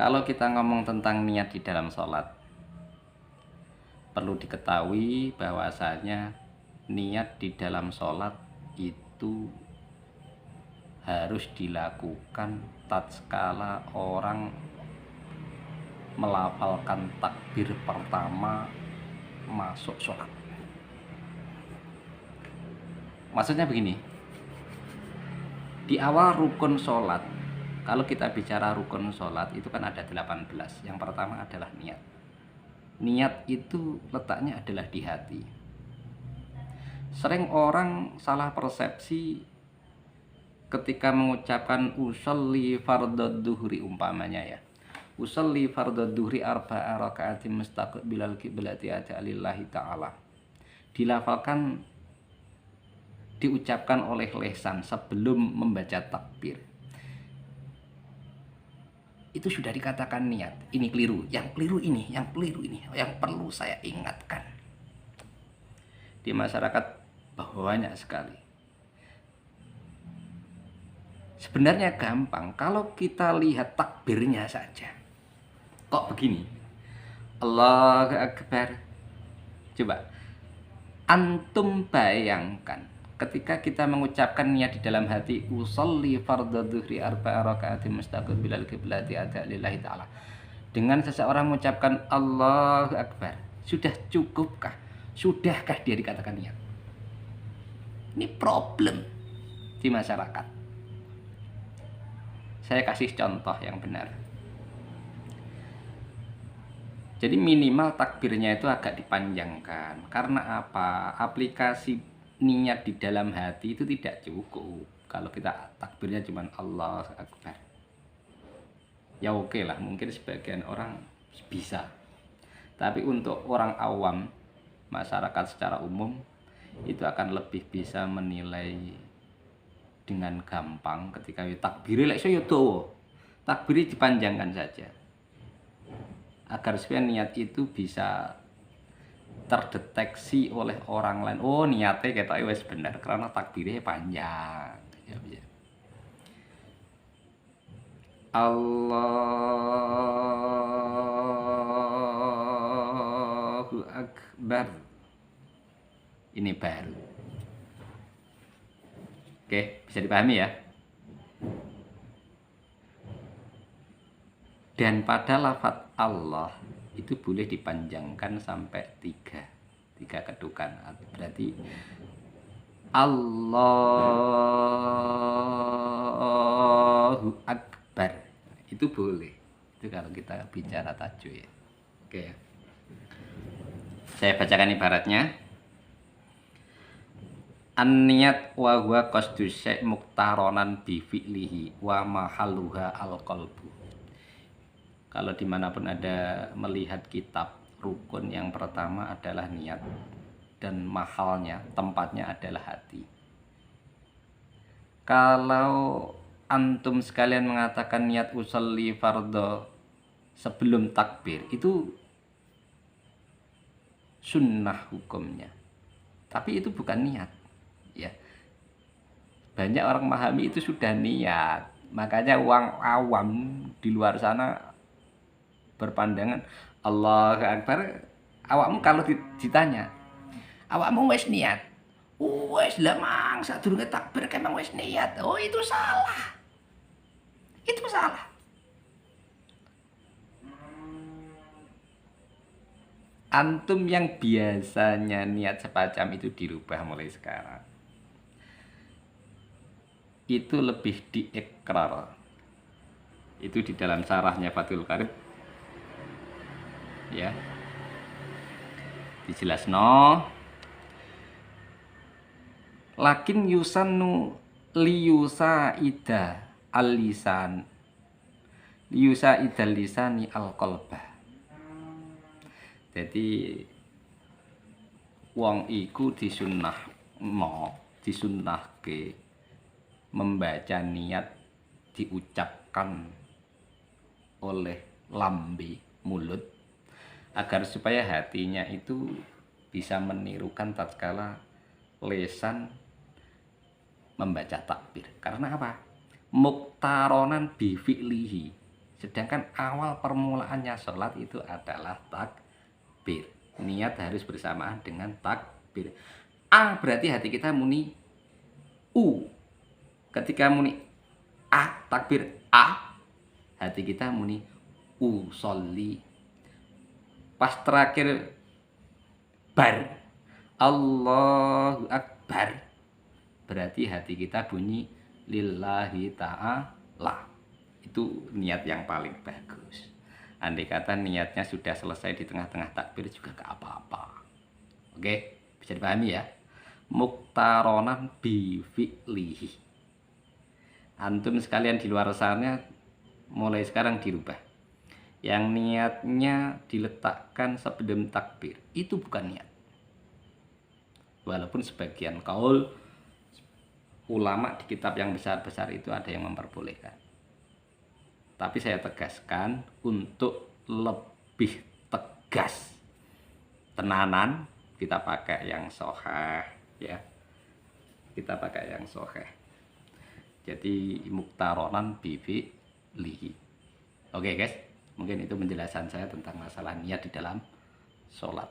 Kalau kita ngomong tentang niat di dalam sholat, perlu diketahui bahwasanya niat di dalam sholat itu harus dilakukan tatkala orang melafalkan takbir pertama masuk sholat. Maksudnya begini, di awal rukun sholat, kalau kita bicara rukun sholat itu kan ada 18. Yang pertama adalah niat. Niat itu letaknya adalah di hati. Sering orang salah persepsi ketika mengucapkan usolli fardhu duhri umpamanya ya. Usolli fardhu duhri arba'a raka'atin mustaqbilal qiblati lillahi ta'ala. Dilafalkan, diucapkan oleh lisan sebelum membaca takbir. Itu sudah dikatakan niat. Ini keliru, yang keliru ini, yang keliru ini, yang perlu saya ingatkan. Di masyarakat banyak sekali. Sebenarnya gampang kalau kita lihat takbirnya saja. Kok begini? Allahu Akbar. Coba antum bayangkan ketika kita mengucapkan niat di dalam hati usolli fardhu dhuhri arba'a raka'atin mustaqbilal qiblati lillahi ta'ala. Dengan seseorang mengucapkan Allahu Akbar, sudah cukupkah? Sudahkah dia dikatakan niat? Ini problem di masyarakat. Saya kasih contoh yang benar. Jadi minimal takbirnya itu agak dipanjangkan. Karena apa? Aplikasi niat di dalam hati itu tidak cukup kalau kita takbirnya cuma Allah Akbar. Ya oke lah, mungkin sebagian orang bisa. Tapi untuk orang awam, masyarakat secara umum, itu akan lebih bisa menilai dengan gampang ketika takbirnya lek yo dawa. Takbirnya dipanjangkan saja. Agar supaya niat itu bisa terdeteksi oleh orang lain. Oh, niatnya ketoke wis bener karena takbirnya panjang. Ya, ya. Allahu Akbar. Ini baru. Oke, bisa dipahami ya. Dan pada lafaz Allah itu boleh dipanjangkan sampai 3 kedukan. Berarti Allahu Akbar. Itu boleh. Itu kalau kita bicara tajwid. Oke. Saya bacakan ibaratnya. An-niyat wa huwa qasdu syai' muqtaronan bi fi'lihi wa mahalluha al-qalbu. Kalau dimanapun ada melihat kitab rukun, yang pertama adalah niat dan mahalnya, tempatnya adalah hati. Kalau antum sekalian mengatakan niat usolli fardhu sebelum takbir, itu sunnah hukumnya, tapi itu bukan niat ya. Banyak orang memahami itu sudah niat, makanya orang awam di luar sana berpandangan Allahu Akbar. Awakmu kalau ditanya, awakmu wis niat? Wis lah mang, sadurunge takbir kemang wis niat. Oh, itu salah. Itu salah. Antum yang biasanya niat semacam itu dirubah mulai sekarang. Itu lebih diikrar. Itu di dalam syarahnya Fathul Qarib ya, dijelasno lakin yusannu liyusa ida al-lisan liyusa idal lisani al-qalbah. Jadi wong iku disunnahke membaca niat diucapkan oleh lambe mulut agar supaya hatinya itu bisa menirukan tatkala lisan membaca takbir. Karena apa? Muqtaronan bi fi'lihi, Sedangkan awal permulaannya sholat itu adalah takbir. Niat harus bersamaan dengan takbir. A berarti hati kita muni U. Ketika muni A, takbir A, hati kita muni usolli. Pas terakhir bar, Allahu Akbar, berarti hati kita bunyi lillahi ta'ala. Itu niat yang paling bagus. Andai kata niatnya sudah selesai di tengah-tengah takbir juga gak apa-apa. Oke, bisa dipahami ya. Muktaronan bifi'lihi. Antum sekalian di luar sana mulai sekarang dirubah. Yang niatnya diletakkan sebelum takbir, itu bukan niat. Walaupun sebagian kaul ulama di kitab yang besar-besar itu ada yang memperbolehkan. Tapi saya tegaskan untuk lebih tegas, tenanan, kita pakai yang sahih ya. Kita pakai yang sahih. Jadi muktaronan bifi lihi. Oke guys, mungkin itu penjelasan saya tentang masalah niat di dalam sholat.